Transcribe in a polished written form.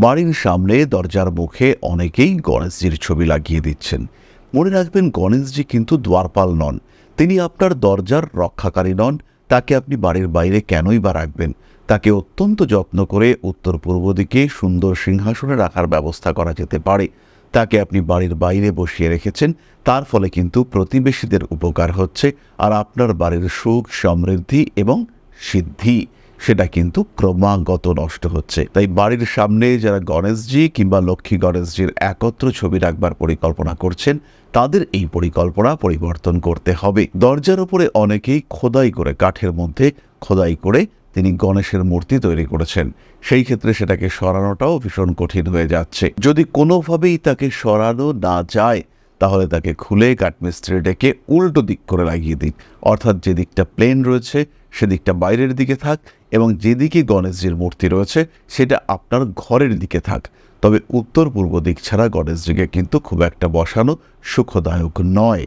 বাড়ির সামনে দরজার মুখে অনেকেই গণেশজির ছবি লাগিয়ে দিচ্ছেন। মনে রাখবেন, গণেশজি কিন্তু দ্বারপাল নন, তিনি আপনার দরজার রক্ষাকারী নন। তাকে আপনি বাড়ির বাইরে কেনই বা রাখবেন? তাকে অত্যন্ত যত্ন করে উত্তর পূর্ব দিকে সুন্দর সিংহাসনে রাখার ব্যবস্থা করা যেতে পারে। তাকে আপনি বাড়ির বাইরে বসিয়ে রেখেছেন, তার ফলে কিন্তু প্রতিবেশীদের উপকার হচ্ছে, আর আপনার বাড়ির সুখ, সমৃদ্ধি এবং সিদ্ধি সেটা কিন্তু ক্রমাগত নষ্ট হচ্ছে। তাই বাড়ির সামনে যারা গণেশজি কিংবা লক্ষ্মী গণেশজির একত্র ছবি রাখবার পরিকল্পনা করছেন, তাদের এই পরিকল্পনা পরিবর্তন করতে হবে। দরজার উপরে অনেকেই খোদাই করে, কাঠের মধ্যে খোদাই করে তিনি গণেশের মূর্তি তৈরি করেছেন। সেই ক্ষেত্রে সেটাকে সরানোটাও ভীষণ কঠিন হয়ে যাচ্ছে। যদি কোনোভাবেই তাকে সরানো না যায়, তাহলে তাকে খুলে কাঠমিস্ত্রি ডেকে উল্টো দিক করে লাগিয়ে দিন। অর্থাৎ যে দিকটা প্লেন রয়েছে সেদিকটা বাইরের দিকে থাক, এবং যেদিকে গণেশজির মূর্তি রয়েছে সেটা আপনার ঘরের দিকে থাক। তবে উত্তর পূর্ব দিক ছাড়া গণেশজিকে কিন্তু খুব একটা বসানো সুখদায়ক নয়।